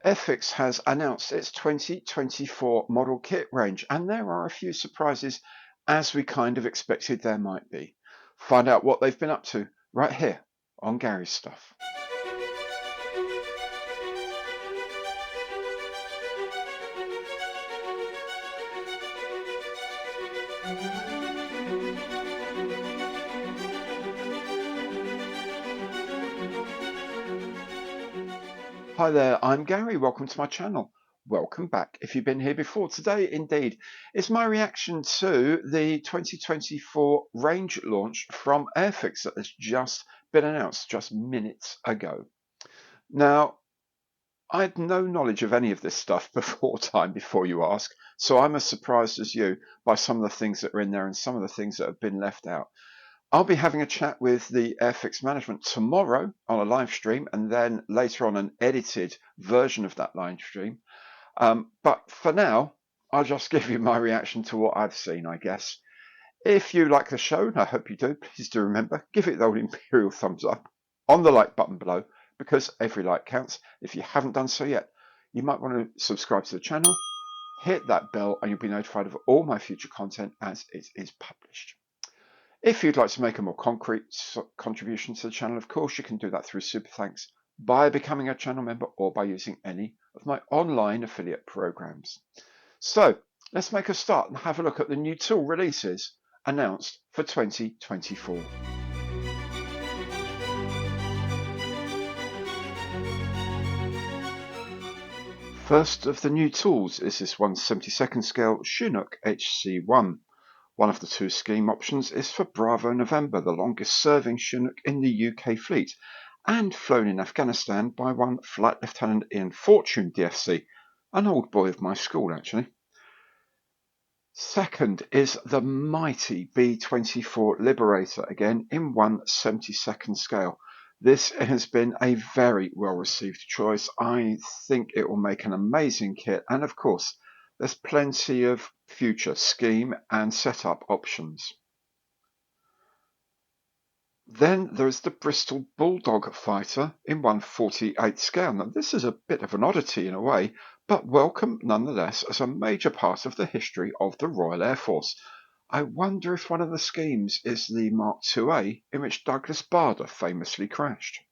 Airfix has announced its 2024 model kit range, and there are a few surprises, as we kind of expected there might be. Find out what they've been up to right here on Gary's Stuff. Hi there, I'm Gary. Welcome to my channel. Welcome back if you've been here before. Today, indeed, is my reaction to the 2024 range launch from Airfix that has just been announced just minutes ago. Now, I had no knowledge of any of this stuff before you ask, so I'm as surprised as you by some of the things that are in there and some of the things that have been left out. I'll be having a chat with the Airfix management tomorrow on a live stream, and then later on an edited version of that live stream. But for now, I'll just give you my reaction to what I've seen, I guess. If you like the show, and I hope you do, please do remember, give it the old imperial thumbs up on the like button below, because every like counts. If you haven't done so yet, you might want to subscribe to the channel, hit that bell, and you'll be notified of all my future content as it is published. If you'd like to make a more concrete contribution to the channel, of course, you can do that through Super Thanks, by becoming a channel member, or by using any of my online affiliate programs. So let's make a start and have a look at the new tool releases announced for 2024. First of the new tools is this 1/72nd scale Chinook HC1. One of the two scheme options is for Bravo November, the longest serving Chinook in the UK fleet, and flown in Afghanistan by one Flight Lieutenant Ian Fortune DFC, an old boy of my school actually. Second is the mighty B-24 Liberator, again in 1/72nd scale. This has been a very well received choice. I think it will make an amazing kit, and of course there's plenty of future scheme and setup options. Then there's the Bristol Bulldog Fighter in 1/48 scale. Now this is a bit of an oddity in a way, but welcome nonetheless as a major part of the history of the Royal Air Force. I wonder if one of the schemes is the Mark IIA in which Douglas Bader famously crashed.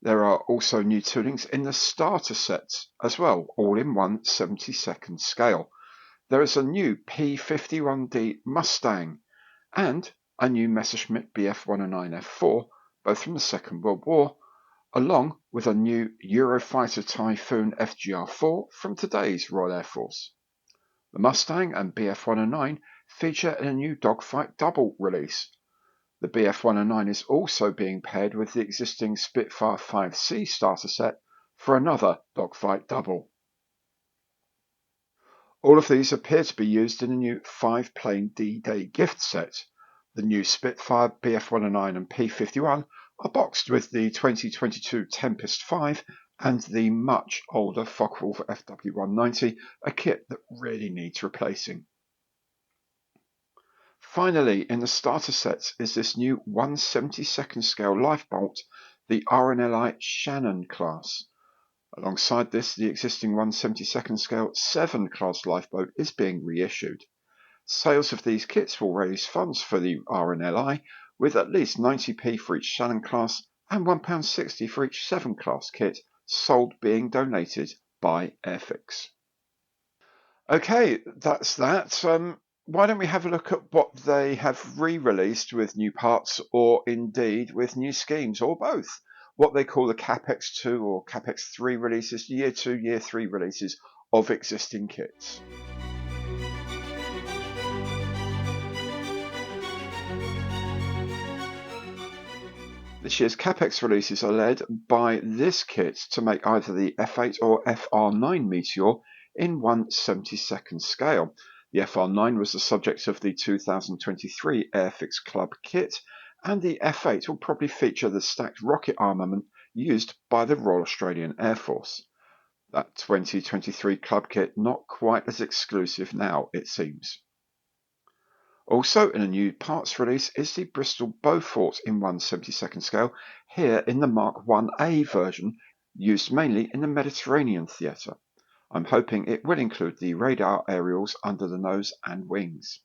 There are also new toolings in the starter sets as well, all in 1/72nd scale. There is a new P-51D Mustang and a new Messerschmitt Bf-109F4, both from the Second World War, along with a new Eurofighter Typhoon FGR-4 from today's Royal Air Force. The Mustang and Bf-109 feature in a new Dogfight Double release. The Bf-109 is also being paired with the existing Spitfire 5C starter set for another Dogfight Double. All of these appear to be used in a new 5-plane D-Day gift set. The new Spitfire, Bf-109 and P-51 are boxed with the 2022 Tempest 5 and the much older Focke-Wulf FW-190, a kit that really needs replacing. Finally, in the starter sets is this new 1/72nd scale lifeboat, the RNLI Shannon class. Alongside this, the existing 1/72nd scale 7 class lifeboat is being reissued. Sales of these kits will raise funds for the RNLI, with at least 90p for each Shannon class and £1.60 for each 7 class kit sold being donated by Airfix. Okay, that's that. Why don't we have a look at what they have re-released with new parts, or indeed with new schemes, or both. What they call the Capex 2 or Capex 3 releases, Year 2, Year 3 releases of existing kits. This year's Capex releases are led by this kit to make either the F8 or FR9 Meteor in 1/72nd scale. The FR9 was the subject of the 2023 Airfix Club kit, and the F8 will probably feature the stacked rocket armament used by the Royal Australian Air Force. That 2023 Club kit not quite as exclusive now, it seems. Also in a new parts release is the Bristol Beaufort in 1/72nd scale, here in the Mark 1A version used mainly in the Mediterranean theatre. I'm hoping it will include the radar aerials under the nose and wings.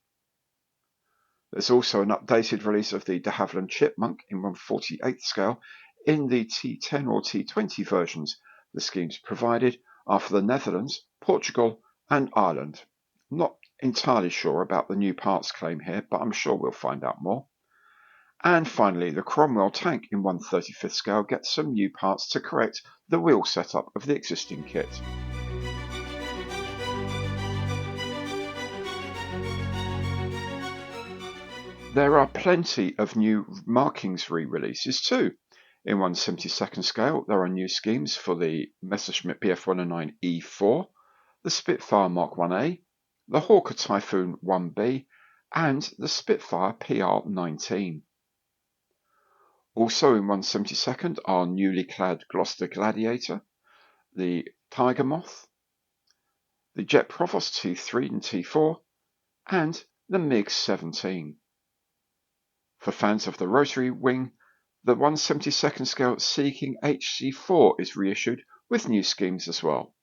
There's also an updated release of the de Havilland Chipmunk in 1/48 scale in the T10 or T20 versions. The schemes provided are for the Netherlands, Portugal and Ireland. Not entirely sure about the new parts claim here, but I'm sure we'll find out more. And finally, the Cromwell tank in 1/35 scale gets some new parts to correct the wheel setup of the existing kit. There are plenty of new markings re-releases too. In 1/72 scale, there are new schemes for the Messerschmitt Bf 109E4, the Spitfire Mark 1A, the Hawker Typhoon 1B, and the Spitfire PR19. Also in 1/72 are newly clad Gloucester Gladiator, the Tiger Moth, the Jet Provost T3 and T4, and the MiG-17. For fans of the rotary wing, the 1/72 scale Sea King HC4 is reissued with new schemes as well.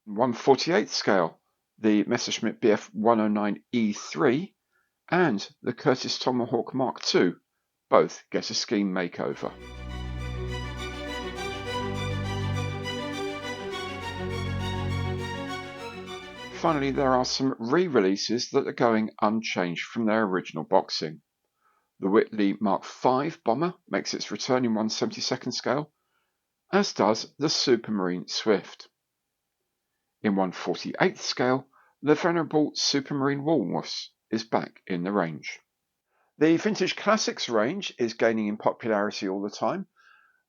1/48 scale, the Messerschmitt Bf 109E3 and the Curtiss Tomahawk Mark II both get a scheme makeover. Finally, there are some re-releases that are going unchanged from their original boxing. The Whitley Mark V bomber makes its return in 1/72 scale, as does the Supermarine Swift. In 1/48 scale, the venerable Supermarine Walrus is back in the range. The Vintage Classics range is gaining in popularity all the time.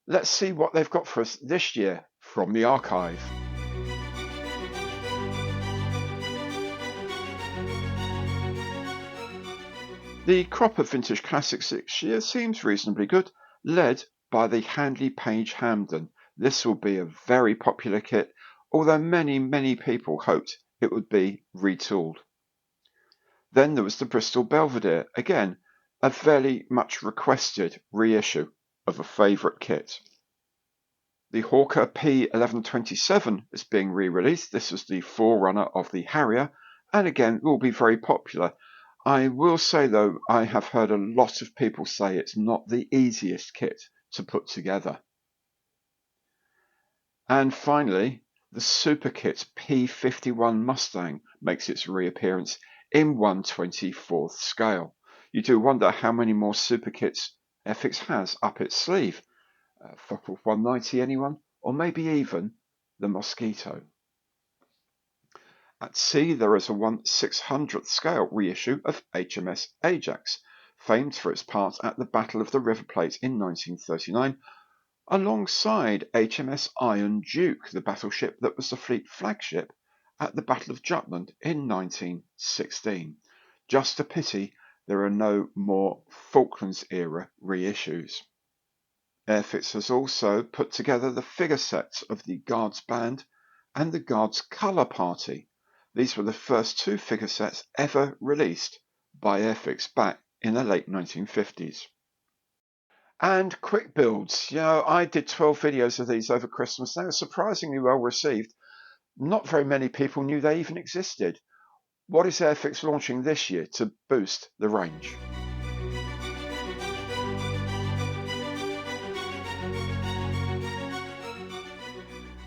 Let's see what they've got for us this year from the archive. The crop of Vintage Classics this year seems reasonably good, led by the Handley Page Hamden. This will be a very popular kit, although many people hoped it would be retooled. Then there was the Bristol Belvedere, again a very much requested reissue of a favourite kit. The Hawker P1127 is being re-released. This was the forerunner of the Harrier, and again will be very popular. I will say though, I have heard a lot of people say it's not the easiest kit to put together. And finally, the Super Kit P51 Mustang makes its reappearance in 1/24 scale. You do wonder how many more Super Kits Airfix has up its sleeve. Focke-Wulf 190 anyone? Or maybe even the Mosquito. At sea, there is a 1/600th scale reissue of HMS Ajax, famed for its part at the Battle of the River Plate in 1939, alongside HMS Iron Duke, the battleship that was the fleet flagship at the Battle of Jutland in 1916. Just a pity there are no more Falklands-era reissues. Airfix has also put together the figure sets of the Guards Band and the Guards Colour Party. These were the first two figure sets ever released by Airfix back in the late 1950s. And Quickbuilds. I did 12 videos of these over Christmas. They were surprisingly well received. Not very many people knew they even existed. What is Airfix launching this year to boost the range?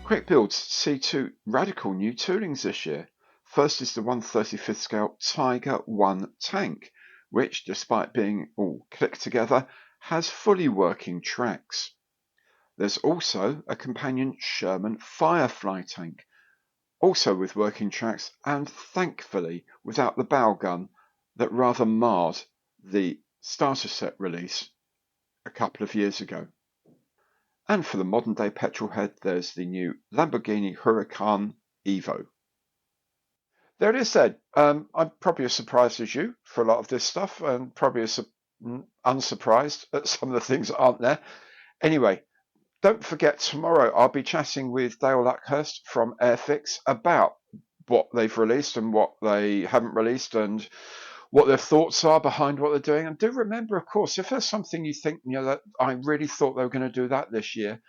Quickbuilds see two radical new toolings this year. First is the 1/35 scale Tiger 1 tank, which, despite being all clicked together, has fully working tracks. There's also a companion Sherman Firefly tank, also with working tracks and thankfully without the bow gun that rather marred the starter set release a couple of years ago. And for the modern day petrolhead, there's the new Lamborghini Huracan Evo. There it is then. I'm probably as surprised as you for a lot of this stuff, and probably as unsurprised at some of the things that aren't there. Anyway, don't forget tomorrow I'll be chatting with Dale Luckhurst from Airfix about what they've released and what they haven't released and what their thoughts are behind what they're doing. And do remember, of course, if there's something you think, that I really thought they were going to do that this year,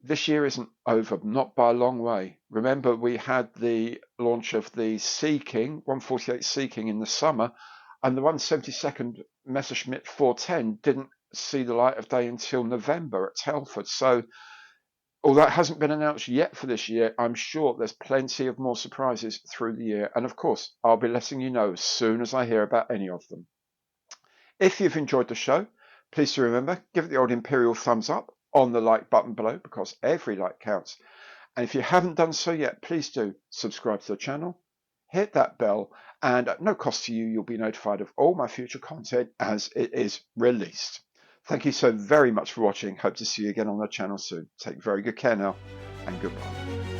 This year isn't over, not by a long way. Remember, we had the launch of the Sea King, 148 Sea King in the summer, and the 172nd Messerschmitt 410 didn't see the light of day until November at Telford. So, although it hasn't been announced yet for this year, I'm sure there's plenty of more surprises through the year. And of course, I'll be letting you know as soon as I hear about any of them. If you've enjoyed the show, please do remember, give it the old Imperial thumbs up on the like button below, because every like counts. And if you haven't done so yet, please do subscribe to the channel, hit that bell, and at no cost to you, you'll be notified of all my future content as it is released. Thank you so very much for watching. Hope to see you again on the channel soon. Take very good care now, and goodbye.